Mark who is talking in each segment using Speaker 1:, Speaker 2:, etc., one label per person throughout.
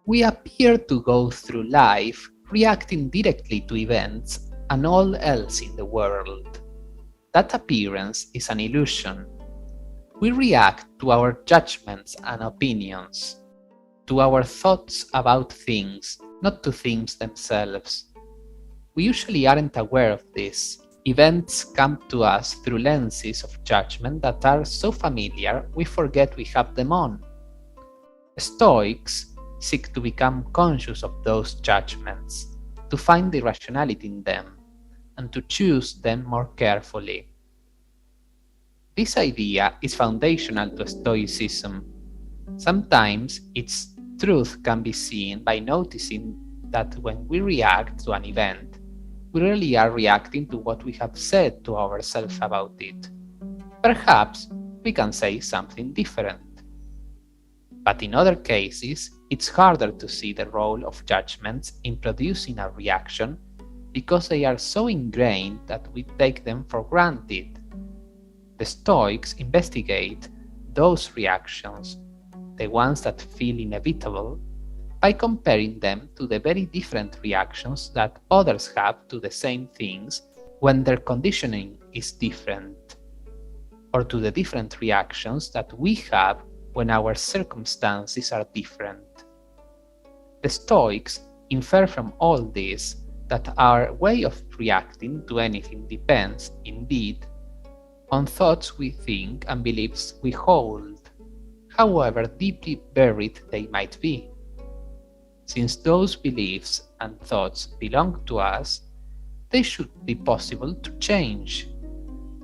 Speaker 1: We appear to go through life reacting directly to events and all else in the world. That appearance is an illusion. We react to our judgments and opinions, to our thoughts about things, not to things themselves. We usually aren't aware of this. Events come to us through lenses of judgment that are so familiar we forget we have them on. Stoics seek to become conscious of those judgments, to find the rationality in them, and to choose them more carefully. This idea is foundational to Stoicism. Sometimes its truth can be seen by noticing that when we react to an event, we really are reacting to what we have said to ourselves about it. Perhaps we can say something different. But in other cases, it's harder to see the role of judgments in producing a reaction because they are so ingrained that we take them for granted. The Stoics investigate those reactions, the ones that feel inevitable, by comparing them to the very different reactions that others have to the same things when their conditioning is different, or to the different reactions that we have when our circumstances are different. The Stoics infer from all this that our way of reacting to anything depends, indeed, on thoughts we think and beliefs we hold, however deeply buried they might be. Since those beliefs and thoughts belong to us, they should be possible to change,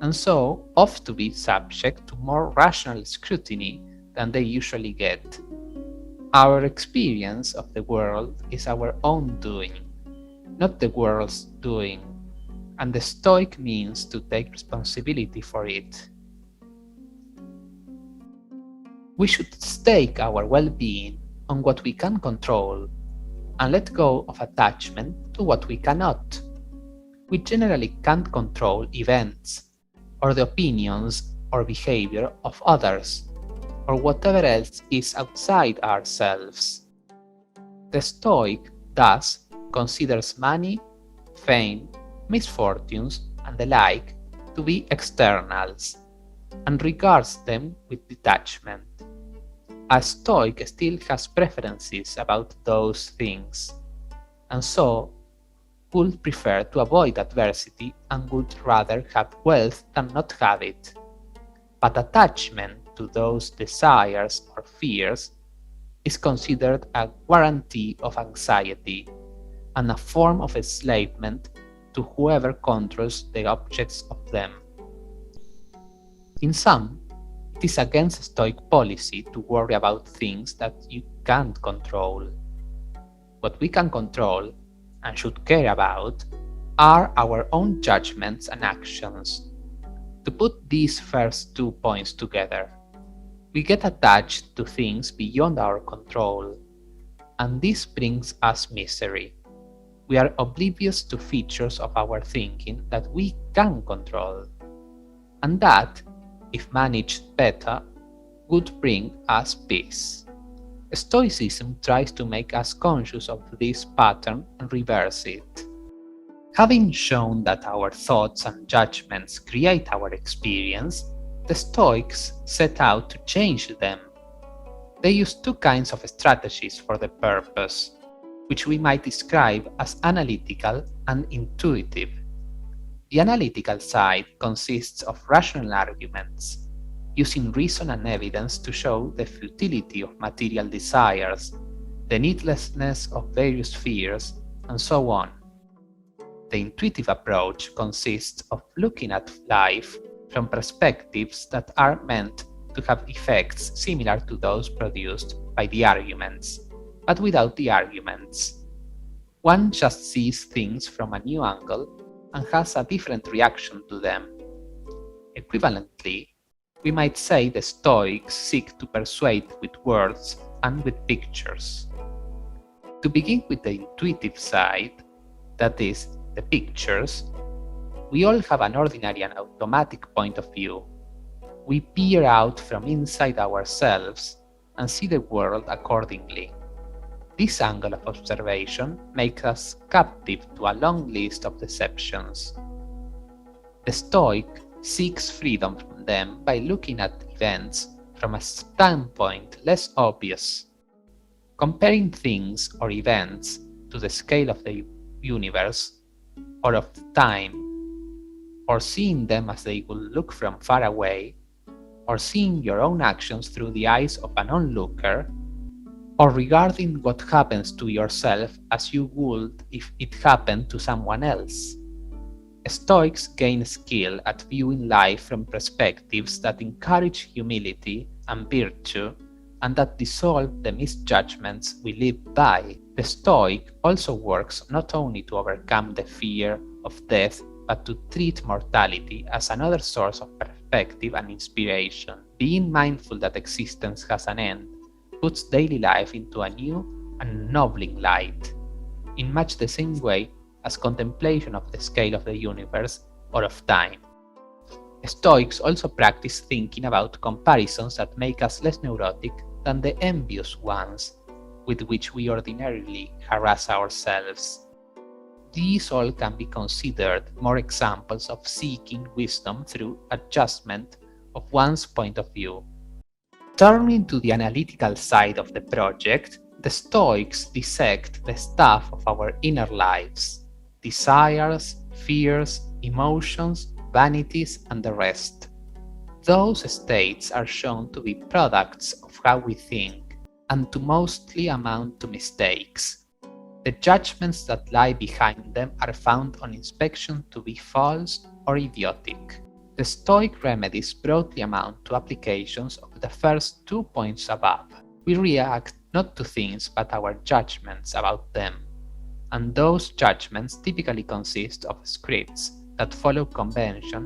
Speaker 1: and so ought to be subject to more rational scrutiny than they usually get. Our experience of the world is our own doing, not the world's doing, and the Stoic means to take responsibility for it. We should stake our well-being on what we can control and let go of attachment to what we cannot. We generally can't control events, or the opinions or behavior of others, or whatever else is outside ourselves. The Stoic thus considers money, fame, misfortunes, and the like to be externals, and regards them with detachment. A Stoic still has preferences about those things, and so would prefer to avoid adversity and would rather have wealth than not have it. But attachment to those desires or fears is considered a guarantee of anxiety and a form of enslavement to whoever controls the objects of them. In sum, it is against Stoic policy to worry about things that you can't control. What we can control, and should care about, are our own judgments and actions. To put these first 2 points together, we get attached to things beyond our control, and this brings us misery. We are oblivious to features of our thinking that we can control, and that, if managed better, would bring us peace. Stoicism tries to make us conscious of this pattern and reverse it. Having shown that our thoughts and judgments create our experience, the Stoics set out to change them. They use 2 kinds of strategies for the purpose, which we might describe as analytical and intuitive. The analytical side consists of rational arguments, using reason and evidence to show the futility of material desires, the needlessness of various fears, and so on. The intuitive approach consists of looking at life from perspectives that are meant to have effects similar to those produced by the arguments, but without the arguments. One just sees things from a new angle and has a different reaction to them. Equivalently, we might say the Stoics seek to persuade with words and with pictures. To begin with the intuitive side, that is, the pictures, we all have an ordinary and automatic point of view. We peer out from inside ourselves and see the world accordingly. This angle of observation makes us captive to a long list of deceptions. The Stoic seeks freedom from them by looking at events from a standpoint less obvious. Comparing things or events to the scale of the universe or of time, or seeing them as they will look from far away, or seeing your own actions through the eyes of an onlooker, or regarding what happens to yourself as you would if it happened to someone else. Stoics gain skill at viewing life from perspectives that encourage humility and virtue, and that dissolve the misjudgments we live by. The Stoic also works not only to overcome the fear of death, but to treat mortality as another source of perspective and inspiration. Being mindful that existence has an end puts daily life into a new and ennobling light, in much the same way as contemplation of the scale of the universe or of time. Stoics also practice thinking about comparisons that make us less neurotic than the envious ones with which we ordinarily harass ourselves. These all can be considered more examples of seeking wisdom through adjustment of one's point of view. Turning to the analytical side of the project, the Stoics dissect the stuff of our inner lives: desires, fears, emotions, vanities, and the rest. Those states are shown to be products of how we think, and to mostly amount to mistakes. The judgments that lie behind them are found on inspection to be false or idiotic. The Stoic remedies broadly amount to applications of the first 2 points above. We react not to things but our judgments about them, and those judgments typically consist of scripts that follow convention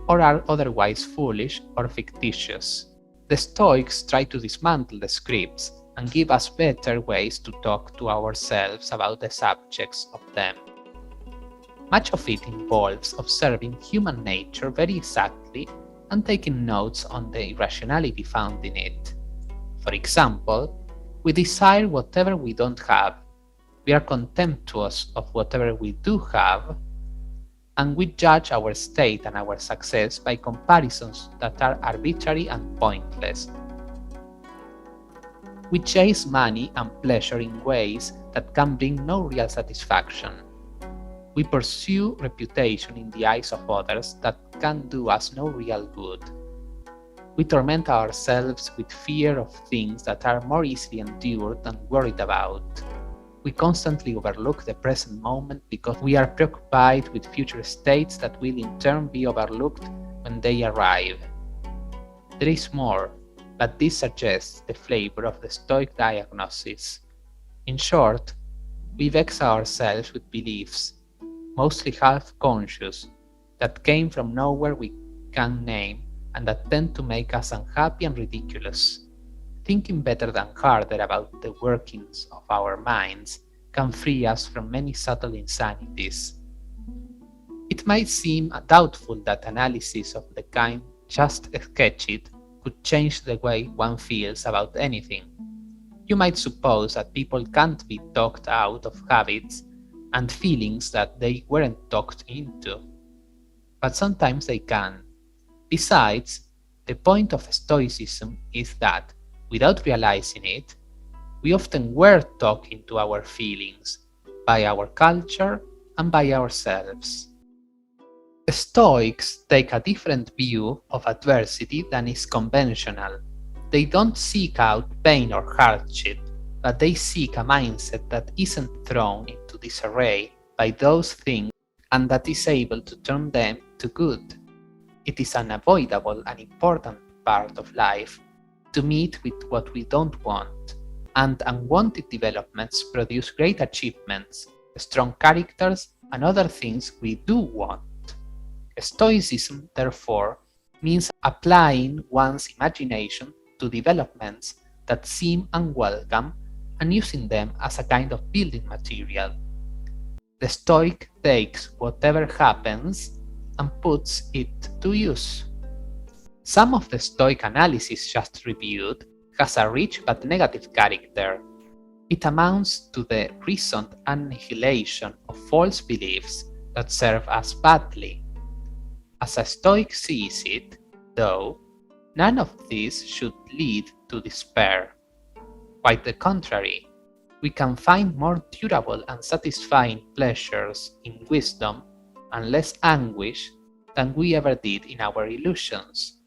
Speaker 1: or are otherwise foolish or fictitious. The Stoics try to dismantle the scripts and give us better ways to talk to ourselves about the subjects of them. Much of it involves observing human nature very exactly and taking notes on the irrationality found in it. For example, we desire whatever we don't have, we are contemptuous of whatever we do have, and we judge our state and our success by comparisons that are arbitrary and pointless. We chase money and pleasure in ways that can bring no real satisfaction. We pursue reputation in the eyes of others that can do us no real good. We torment ourselves with fear of things that are more easily endured than worried about. We constantly overlook the present moment because we are preoccupied with future states that will in turn be overlooked when they arrive. There is more, but this suggests the flavor of the Stoic diagnosis. In short, we vex ourselves with beliefs, mostly half-conscious, that came from nowhere we can name and that tend to make us unhappy and ridiculous. Thinking better than harder about the workings of our minds can free us from many subtle insanities. It might seem doubtful that analysis of the kind just sketched could change the way one feels about anything. You might suppose that people can't be talked out of habits and feelings that they weren't talked into, but sometimes they can. Besides, the point of Stoicism is that, without realizing it, we often were talked into our feelings by our culture and by ourselves. The Stoics take a different view of adversity than is conventional. They don't seek out pain or hardship, but they seek a mindset that isn't thrown into disarray by those things and that is able to turn them to good. It is an unavoidable and important part of life to meet with what we don't want, and unwanted developments produce great achievements, strong characters, and other things we do want. Stoicism, therefore, means applying one's imagination to developments that seem unwelcome and using them as a kind of building material. The Stoic takes whatever happens and puts it to use. Some of the Stoic analysis just reviewed has a rich but negative character. It amounts to the reasoned annihilation of false beliefs that serve us badly. As a Stoic sees it, though, none of this should lead to despair. Quite the contrary, we can find more durable and satisfying pleasures in wisdom and less anguish than we ever did in our illusions.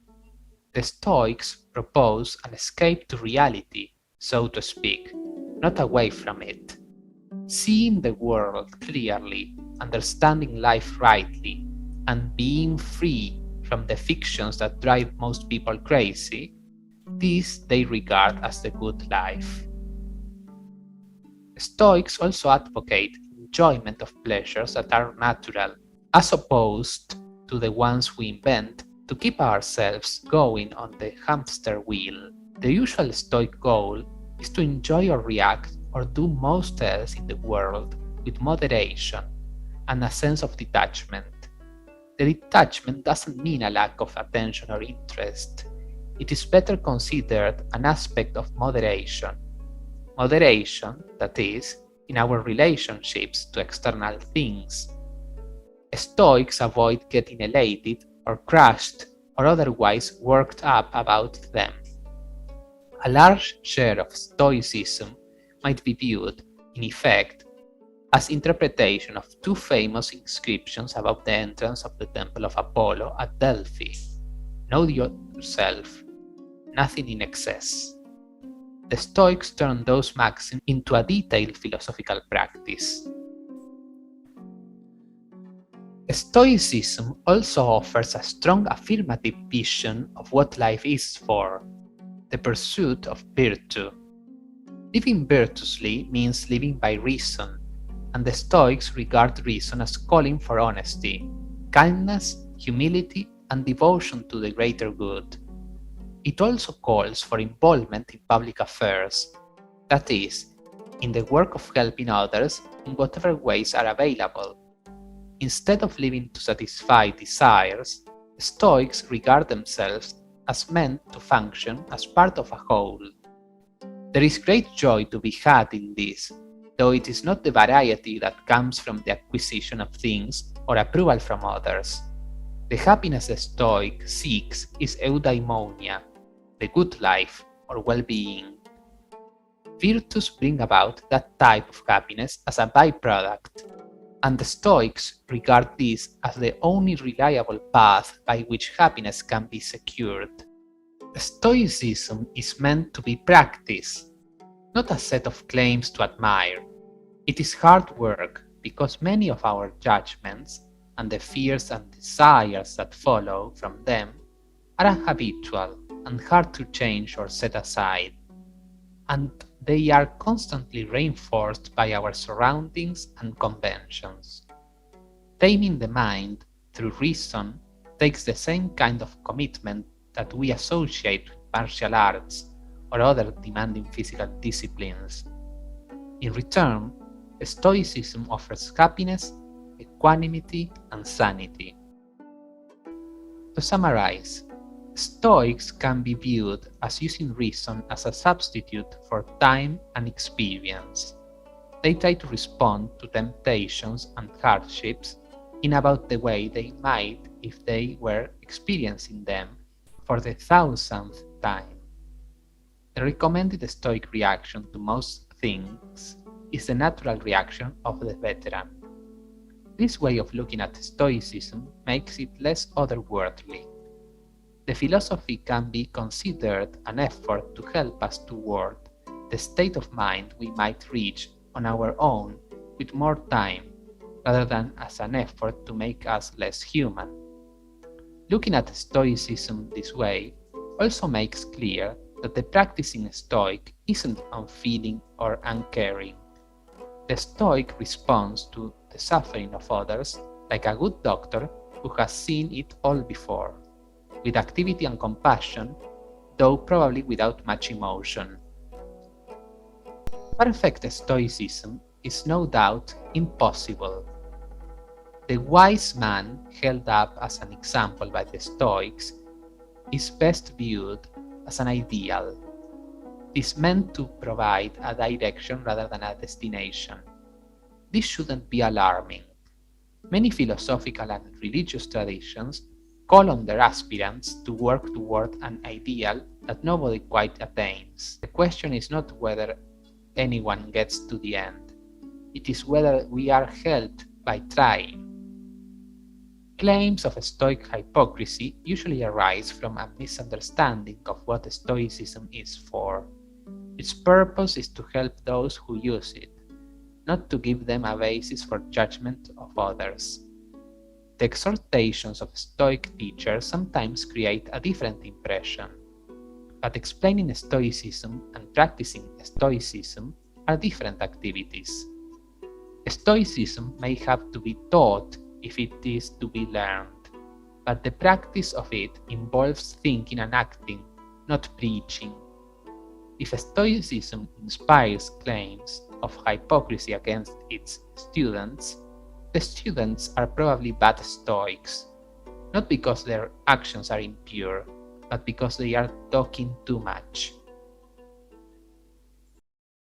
Speaker 1: The Stoics propose an escape to reality, so to speak, not away from it. Seeing the world clearly, understanding life rightly, and being free from the fictions that drive most people crazy, this they regard as the good life. Stoics also advocate enjoyment of pleasures that are natural, as opposed to the ones we invent to keep ourselves going on the hamster wheel. The usual Stoic goal is to enjoy or react or do most else in the world with moderation and a sense of detachment. The detachment doesn't mean a lack of attention or interest. It is better considered an aspect of moderation. Moderation, that is, in our relationships to external things. Stoics avoid getting elated or crushed or otherwise worked up about them. A large share of Stoicism might be viewed, in effect, as interpretation of two famous inscriptions above the entrance of the temple of Apollo at Delphi. Know yourself, nothing in excess. The Stoics turned those maxims into a detailed philosophical practice. Stoicism also offers a strong affirmative vision of what life is for, the pursuit of virtue. Living virtuously means living by reason, and the Stoics regard reason as calling for honesty, kindness, humility, and devotion to the greater good. It also calls for involvement in public affairs, that is, in the work of helping others in whatever ways are available. Instead of living to satisfy desires, Stoics regard themselves as meant to function as part of a whole. There is great joy to be had in this, though it is not the variety that comes from the acquisition of things or approval from others. The happiness the Stoic seeks is eudaimonia, the good life or well-being. Virtues bring about that type of happiness as a byproduct, and the Stoics regard this as the only reliable path by which happiness can be secured. Stoicism is meant to be practice, not a set of claims to admire. It is hard work because many of our judgments and the fears and desires that follow from them are habitual and hard to change or set aside, and they are constantly reinforced by our surroundings and conventions. Taming the mind through reason takes the same kind of commitment that we associate with martial arts or other demanding physical disciplines. In return, Stoicism offers happiness, equanimity, and sanity. To summarize, Stoics can be viewed as using reason as a substitute for time and experience. They try to respond to temptations and hardships in about the way they might if they were experiencing them for the thousandth time. The recommended Stoic reaction to most things is the natural reaction of the veteran. This way of looking at Stoicism makes it less otherworldly. The philosophy can be considered an effort to help us toward the state of mind we might reach on our own with more time, rather than as an effort to make us less human. Looking at Stoicism this way also makes clear that the practicing Stoic isn't unfeeling or uncaring. The Stoic responds to the suffering of others like a good doctor who has seen it all before, with activity and compassion, though probably without much emotion. Perfect Stoicism is no doubt impossible. The wise man held up as an example by the Stoics is best viewed as an ideal. It is meant to provide a direction rather than a destination. This shouldn't be alarming. Many philosophical and religious traditions call on their aspirants to work toward an ideal that nobody quite attains. The question is not whether anyone gets to the end. It is whether we are helped by trying. Claims of Stoic hypocrisy usually arise from a misunderstanding of what Stoicism is for. Its purpose is to help those who use it, not to give them a basis for judgment of others. The exhortations of Stoic teachers sometimes create a different impression, but explaining Stoicism and practicing Stoicism are different activities. Stoicism may have to be taught if it is to be learned, but the practice of it involves thinking and acting, not preaching. If Stoicism inspires claims of hypocrisy against its students, the students are probably bad Stoics, not because their actions are impure, but because they are talking too much.